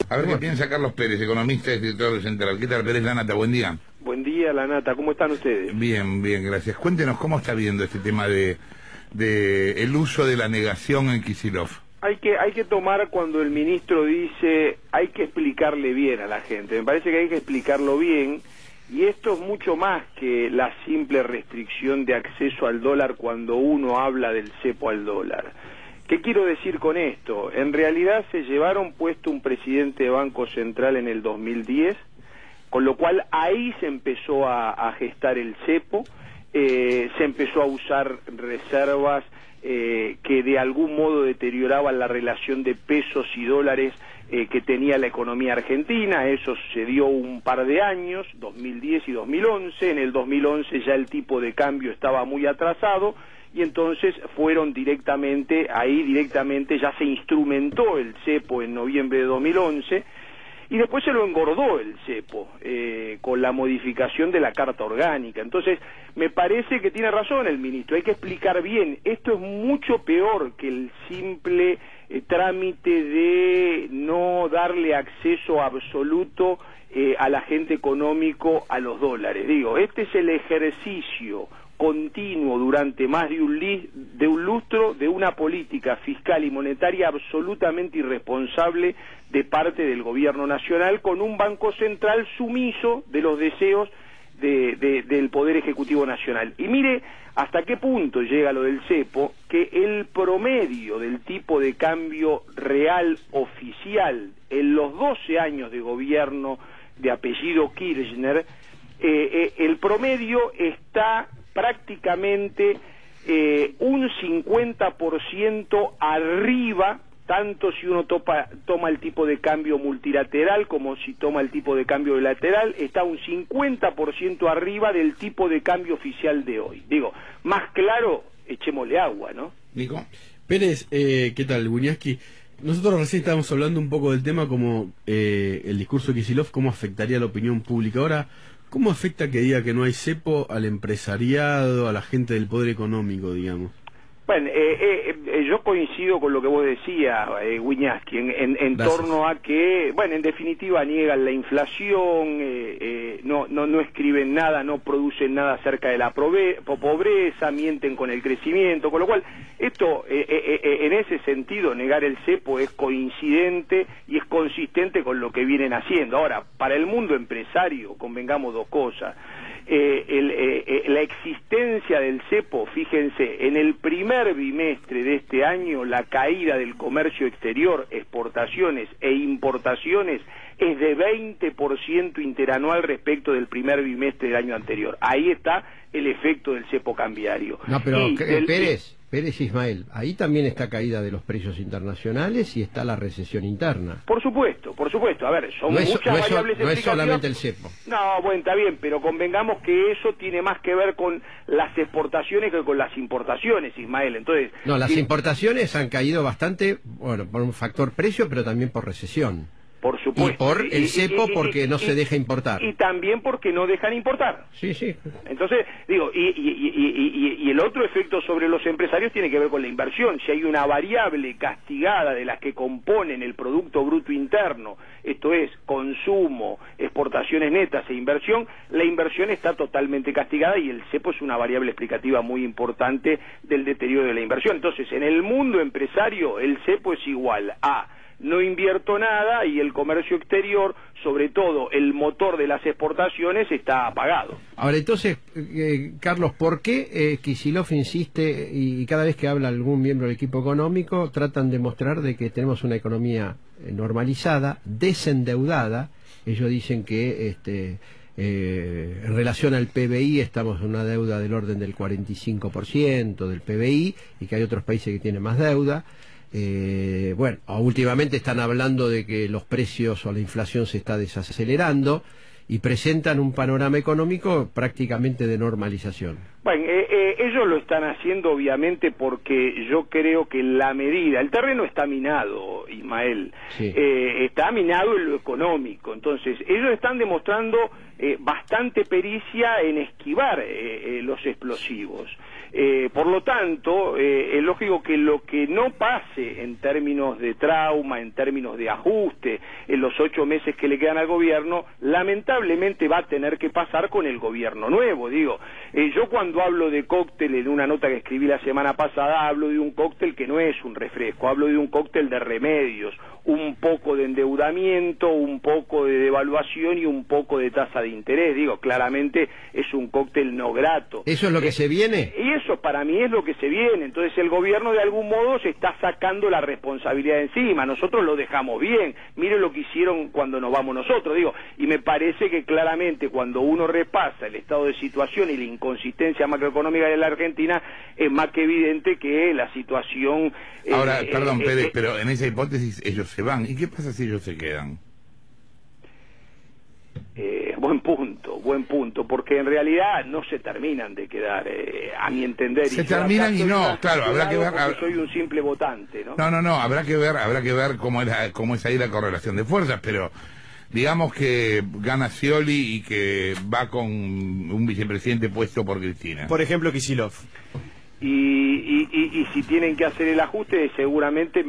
A ver qué piensa Carlos Pérez, economista y director del Central. ¿Qué tal, Pérez Lanata? Buen día. Buen día, Lanata. ¿Cómo están ustedes? Bien, bien, gracias. Cuéntenos cómo está viendo este tema de el uso de la negación en Kicillof. Hay que tomar cuando el ministro dice hay que explicarle bien a la gente. Me parece que hay que explicarlo bien, y esto es mucho más que la simple restricción de acceso al dólar cuando uno habla del cepo al dólar. ¿Qué quiero decir con esto? En realidad se llevaron puesto un presidente de Banco Central en el 2010, con lo cual ahí se empezó a gestar el cepo, se empezó a usar reservas que de algún modo deterioraban la relación de pesos y dólares que tenía la economía argentina. Eso sucedió un par de años, 2010 y 2011. En el 2011 ya el tipo de cambio estaba muy atrasado, y entonces fueron directamente ya se instrumentó el cepo en noviembre de 2011, y después se lo engordó el cepo con la modificación de la Carta Orgánica. Entonces me parece que tiene razón el ministro, hay que explicar bien. Esto es mucho peor que el simple trámite de no darle acceso absoluto al agente económico a los dólares. Digo, este es el ejercicio continuo durante más de un lustro de una política fiscal y monetaria absolutamente irresponsable de parte del gobierno nacional, con un Banco Central sumiso de los deseos del Poder Ejecutivo Nacional. Y mire hasta qué punto llega lo del cepo, que el promedio del tipo de cambio real oficial en los 12 años de gobierno de apellido Kirchner, el promedio está prácticamente un 50% arriba, tanto si uno toma el tipo de cambio multilateral como si toma el tipo de cambio bilateral, está un 50% arriba del tipo de cambio oficial de hoy. Digo, más claro, echémosle agua, ¿no? Nico. Pérez, ¿qué tal, Buñaski? Nosotros recién estábamos hablando un poco del tema, como el discurso de Kicillof, cómo afectaría a la opinión pública. Ahora, ¿cómo afecta que diga que no hay cepo al empresariado, a la gente del poder económico, digamos? Bueno, yo coincido con lo que vos decías, Wiñaski, en torno a que, bueno, en definitiva niegan la inflación, no escriben nada, no producen nada acerca de la pobreza, mienten con el crecimiento, con lo cual esto, en ese sentido, negar el cepo es coincidente y es consistente con lo que vienen haciendo. Ahora, para el mundo empresario, convengamos dos cosas. La existencia del cepo, fíjense, en el primer bimestre de este año la caída del comercio exterior, exportaciones e importaciones es de 20% interanual respecto del primer bimestre del año anterior. Ahí está el efecto del cepo cambiario. No, pero Pérez Ismael, ahí también está caída de los precios internacionales y está la recesión interna. Por supuesto. A ver, son muchas variables explicativas. No es solamente el cepo. No, bueno, está bien, pero convengamos que eso tiene más que ver con las exportaciones que con las importaciones, Ismael. Entonces, no, las importaciones han caído bastante, bueno, por un factor precio, pero también por recesión. Por supuesto. Y por el cepo, porque no se deja importar. Y también porque no dejan importar. Sí. Entonces, digo, y el otro efecto sobre los empresarios tiene que ver con la inversión. Si hay una variable castigada de las que componen el Producto Bruto Interno, esto es, consumo, exportaciones netas e inversión, la inversión está totalmente castigada, y el cepo es una variable explicativa muy importante del deterioro de la inversión. Entonces, en el mundo empresario, el cepo es igual a no invierto nada, y el comercio exterior, sobre todo el motor de las exportaciones, está apagado. Ahora, entonces, Carlos, ¿por qué Kicillof insiste, y cada vez que habla algún miembro del equipo económico, tratan de mostrar de que tenemos una economía normalizada, desendeudada? Ellos dicen que en relación al PBI estamos en una deuda del orden del 45% del PBI, y que hay otros países que tienen más deuda. Bueno, últimamente están hablando de que los precios o la inflación se está desacelerando, y presentan un panorama económico prácticamente de normalización. Bueno, ellos lo están haciendo obviamente porque yo creo que la medida, el terreno está minado, Ismael, sí. Está minado en lo económico. Entonces ellos están demostrando bastante pericia en esquivar los explosivos. Por lo tanto, es lógico que lo que no pase en términos de trauma, en términos de ajuste en los los 8 meses que le quedan al gobierno, lamentablemente va a tener que pasar con el gobierno nuevo. Digo, yo cuando hablo de cóctel, en una nota que escribí la semana pasada, hablo de un cóctel que no es un refresco, hablo de un cóctel de remedios, un poco de endeudamiento, un poco de devaluación y un poco de tasa de interés. Digo, claramente es un cóctel no grato. ¿Eso es lo que se viene? Y eso para mí es lo que se viene. Entonces el gobierno de algún modo se está sacando la responsabilidad de encima. Nosotros lo dejamos bien. Miren lo que hicieron cuando nos vamos nosotros. Digo, y me parece que claramente cuando uno repasa el estado de situación y la inconsistencia macroeconómica de la Argentina, es más que evidente que la situación... Ahora, perdón, Pérez, pero en esa hipótesis ellos se van. ¿Y qué pasa si ellos se quedan? Buen punto, porque en realidad no se terminan de quedar, a mi entender. Se terminan y no, claro, habrá que ver... Soy un simple votante, ¿no? No, habrá que ver cómo es ahí la correlación de fuerzas, pero digamos que gana Scioli y que va con un vicepresidente puesto por Cristina. Por ejemplo, Kicillof. Y si tienen que hacer el ajuste, seguramente,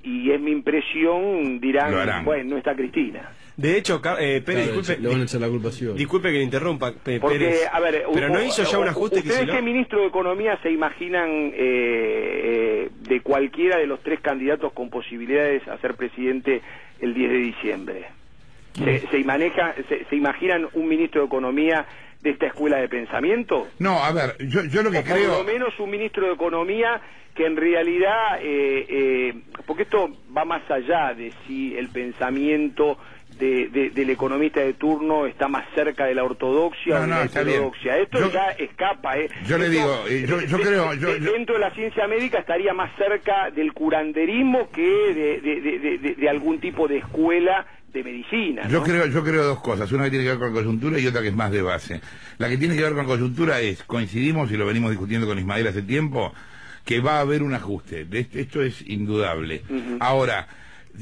y es mi impresión, dirán, bueno, no está Cristina. De hecho, Pérez, disculpe, le van a echar la culpa a disculpe que le interrumpa, Porque, Pérez, a ver, pero no hizo ya un ajuste. ¿Ustedes qué ministro de Economía se imaginan de cualquiera de los 3 candidatos con posibilidades a ser presidente el 10 de diciembre? ¿Se imaginan un ministro de Economía de esta escuela de pensamiento? No, a ver, yo lo que creo... Por lo menos un ministro de Economía que en realidad, porque esto va más allá de si el pensamiento del economista de turno está más cerca de la ortodoxia o de la heterodoxia. Esto ya escapa. Yo le digo, yo creo... dentro de la ciencia médica estaría más cerca del curanderismo que de algún tipo de escuela de medicina, ¿no? Yo creo 2 cosas, una que tiene que ver con coyuntura y otra que es más de base. La que tiene que ver con coyuntura es, coincidimos y lo venimos discutiendo con Ismael hace tiempo, que va a haber un ajuste. Esto es indudable. Ahora,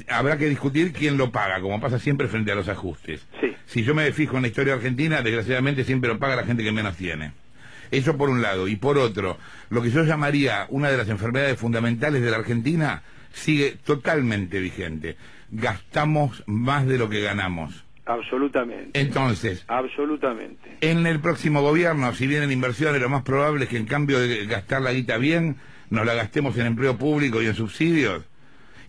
habrá que discutir quién lo paga, como pasa siempre frente a los ajustes. Sí. Si yo me fijo en la historia argentina, desgraciadamente siempre lo paga la gente que menos tiene. Eso por un lado. Y por otro, lo que yo llamaría una de las enfermedades fundamentales de la Argentina sigue totalmente vigente. Gastamos más de lo que ganamos. Absolutamente. Entonces, absolutamente. En el próximo gobierno, si vienen inversiones, lo más probable es que en cambio de gastar la guita bien, nos la gastemos en empleo público y en subsidios,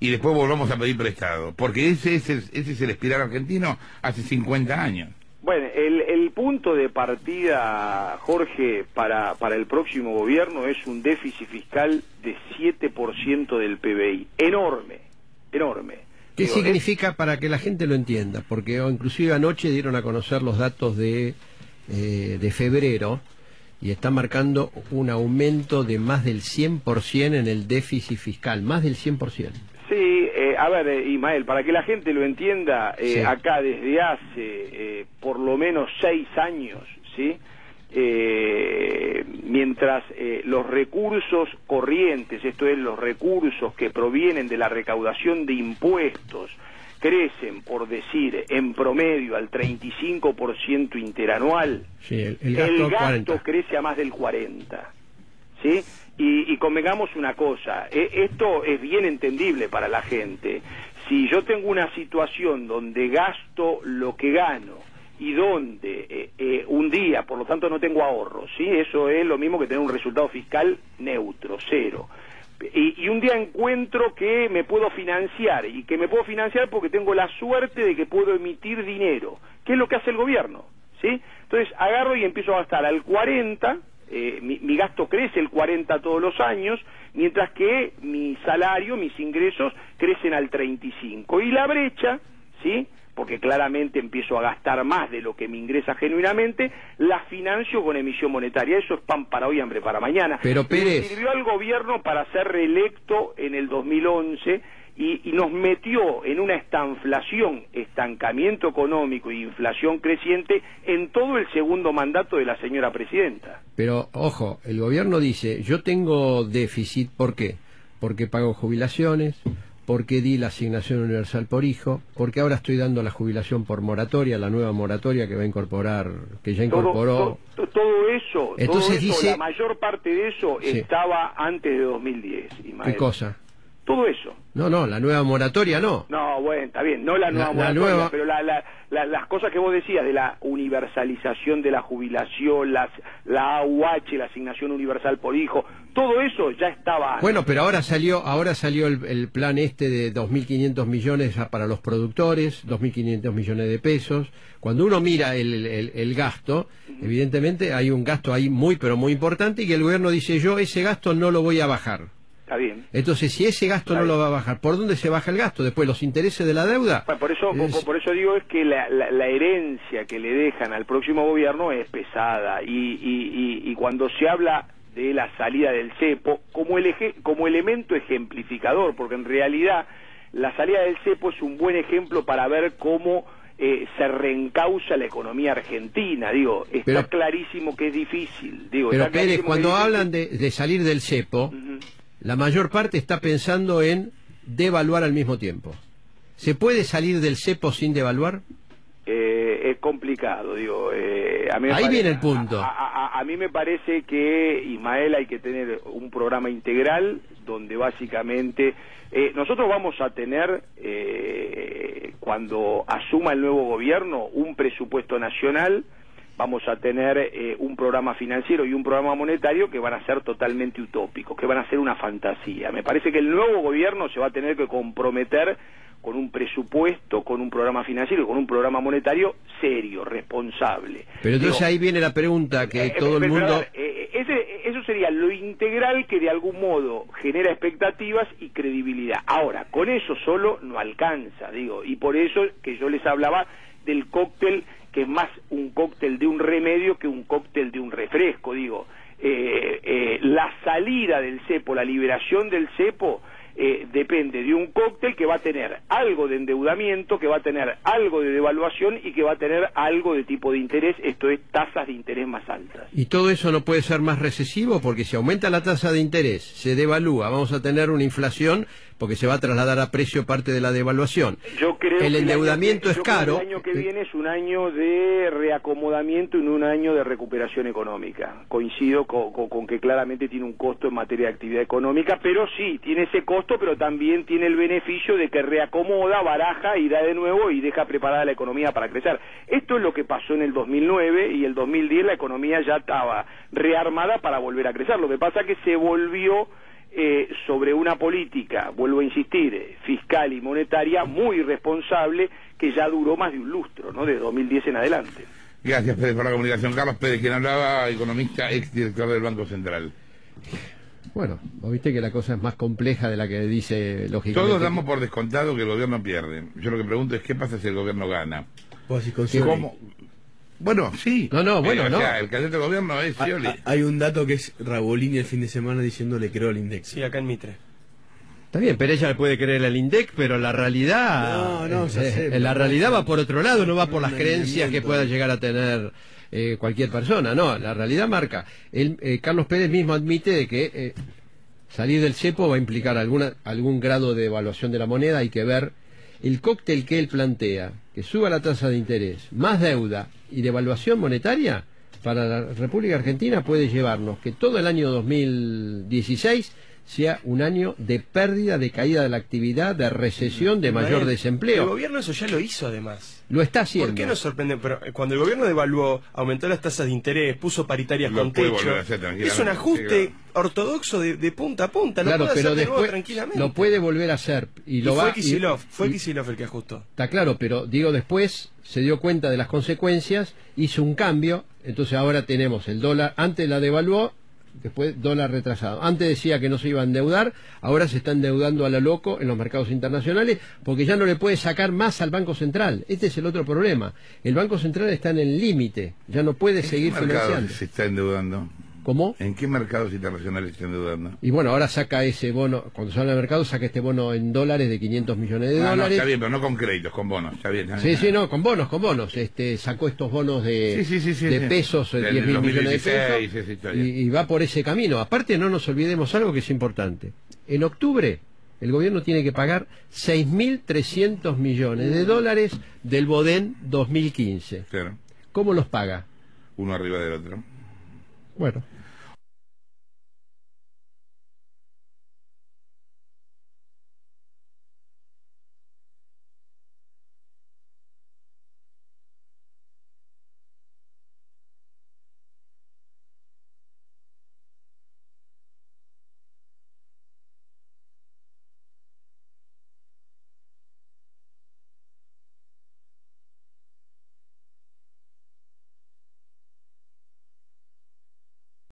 y después volvamos a pedir prestado. Porque ese es el espiral argentino hace 50 años. Bueno, el punto de partida, Jorge, para el próximo gobierno es un déficit fiscal de 7% del PBI. Enorme. ¿Qué significa para que la gente lo entienda? Porque inclusive anoche dieron a conocer los datos de febrero y está marcando un aumento de más del 100% en el déficit fiscal, más del 100%. Sí, a ver, Ismael, para que la gente lo entienda, sí. Acá desde hace por lo menos 6 años, ¿sí? Mientras los recursos corrientes, esto es, los recursos que provienen de la recaudación de impuestos, crecen, por decir, en promedio al 35% interanual, sí, el gasto crece a más del 40%, ¿sí? Y convengamos una cosa, esto es bien entendible para la gente. Si yo tengo una situación donde gasto lo que gano y donde un día, por lo tanto, no tengo ahorros, ¿sí? Eso es lo mismo que tener un resultado fiscal neutro, 0. Y un día encuentro que me puedo financiar, y que me puedo financiar porque tengo la suerte de que puedo emitir dinero, que es lo que hace el gobierno, ¿sí? Entonces agarro y empiezo a gastar al 40%, mi gasto crece el 40% todos los años, mientras que mi salario, mis ingresos crecen al 35%. Y la brecha, ¿sí?, porque claramente empiezo a gastar más de lo que me ingresa genuinamente, la financio con emisión monetaria. Eso es pan para hoy, hambre para mañana. Pero Pérez... Sirvió al gobierno para ser reelecto en el 2011 y nos metió en una estanflación, estancamiento económico e inflación creciente en todo el segundo mandato de la señora presidenta. Pero, ojo, el gobierno dice, yo tengo déficit, ¿por qué? Porque pago jubilaciones, porque di la asignación universal por hijo, porque ahora estoy dando la jubilación por moratoria, la nueva moratoria que va a incorporar, que ya incorporó... Todo eso, entonces todo eso, dice... la mayor parte de eso sí. estaba antes de 2010, Ismael. ¿Qué cosa? todo eso. No, la nueva moratoria no. No, bueno, está bien, no la nueva moratoria, pero las cosas que vos decías de la universalización de la jubilación, la AUH, la asignación universal por hijo, todo eso ya estaba antes. Bueno, pero ahora salió el plan este de 2.500 millones para los productores, 2.500 millones de pesos. Cuando uno mira el gasto, evidentemente hay un gasto ahí muy, pero muy importante, y que el gobierno dice, yo ese gasto no lo voy a bajar. Está bien. Entonces, si ese gasto no lo va a bajar, ¿por dónde se baja el gasto? Después, los intereses de la deuda. Bueno, por eso digo es que la herencia que le dejan al próximo gobierno es pesada, y cuando se habla de la salida del cepo como elemento ejemplificador, porque en realidad la salida del cepo es un buen ejemplo para ver cómo se reencausa la economía argentina. Digo, está clarísimo que es difícil. Pero Pérez, cuando hablan de salir del cepo, la mayor parte está pensando en devaluar al mismo tiempo. ¿Se puede salir del cepo sin devaluar? Es complicado, digo. Ahí viene el punto. A mí me parece que, Ismael, hay que tener un programa integral donde básicamente nosotros vamos a tener, cuando asuma el nuevo gobierno, un presupuesto nacional, vamos a tener un programa financiero y un programa monetario que van a ser totalmente utópicos, que van a ser una fantasía. Me parece que el nuevo gobierno se va a tener que comprometer con un presupuesto, con un programa financiero y con un programa monetario serio, responsable. Pero entonces ahí viene la pregunta que todo el mundo... Eso sería lo integral que de algún modo genera expectativas y credibilidad. Ahora, con eso solo no alcanza, digo, y por eso que yo les hablaba del cóctel, que es más un cóctel de un remedio que un cóctel de un refresco, digo. La salida del cepo, la liberación del cepo, depende de un cóctel que va a tener algo de endeudamiento, que va a tener algo de devaluación y que va a tener algo de tipo de interés, esto es tasas de interés más altas. ¿Y todo eso no puede ser más recesivo? Porque si aumenta la tasa de interés, se devalúa, vamos a tener una inflación porque se va a trasladar a precio parte de la devaluación. Yo creo el endeudamiento es caro. El año que viene es un año de reacomodamiento y no un año de recuperación económica. Coincido con que claramente tiene un costo en materia de actividad económica, pero sí, tiene ese costo, pero también tiene el beneficio de que reacomoda, baraja y da de nuevo y deja preparada la economía para crecer. Esto es lo que pasó en el 2009 y el 2010 la economía ya estaba rearmada para volver a crecer. Lo que pasa es que se volvió sobre una política, vuelvo a insistir, fiscal y monetaria muy irresponsable, que ya duró más de un lustro, ¿no? De 2010 en adelante. Gracias, Pérez, por la comunicación. Carlos Pérez, quien hablaba, economista, exdirector del Banco Central. Bueno, vos viste que la cosa es más compleja de la que dice lógicamente. Todos damos por descontado que el gobierno pierde. Yo lo que pregunto es qué pasa si el gobierno gana. ¿Cómo? Bueno, sí. No, bueno, o sea, el candidato del gobierno es Scioli. Hay un dato que es Rabolini el fin de semana diciéndole creo al INDEC. Sí, acá en Mitre. Está bien, pero ella le puede creer al INDEC, pero la realidad... la realidad va por otro lado, no va por las creencias que pueda llegar a tener cualquier persona. No, la realidad marca. Carlos Pérez mismo admite de que salir del cepo va a implicar algún grado de devaluación de la moneda. Hay que ver el cóctel que él plantea, que suba la tasa de interés, más deuda y devaluación monetaria, para la República Argentina puede llevarnos que todo el año 2016 sea un año de pérdida, de caída de la actividad, de recesión, de mayor desempleo. El gobierno eso ya lo hizo, además. Lo está haciendo. ¿Por qué nos sorprende? Pero cuando el gobierno devaluó, aumentó las tasas de interés, puso paritarias con techo, es un ajuste ortodoxo de punta a punta. Claro, lo puede pero hacer después tranquilamente. lo puede volver a hacer. Fue Kicillof el que ajustó. Está claro, pero digo, después se dio cuenta de las consecuencias, hizo un cambio, entonces ahora tenemos el dólar, antes la devaluó, después dólar retrasado. Antes decía que no se iba a endeudar, ahora se está endeudando a lo loco en los mercados internacionales porque ya no le puede sacar más al Banco Central. Este es el otro problema. El Banco Central está en el límite, ya no puede seguir financiando. ¿Se está endeudando? ¿Cómo? ¿En qué mercados internacionales se está endeudando? Y bueno, ahora saca ese bono, cuando se habla de mercado, saca este bono en dólares de 500 millones de dólares. No, está bien, pero no con créditos, con bonos, está bien. Sí, no, con bonos. Sacó estos bonos de pesos, 10.000 millones de pesos, y va por ese camino. Aparte, no nos olvidemos algo que es importante. En octubre, el gobierno tiene que pagar 6.300 millones de dólares del Bodén 2015. Claro. ¿Cómo los paga? Uno arriba del otro. Bueno.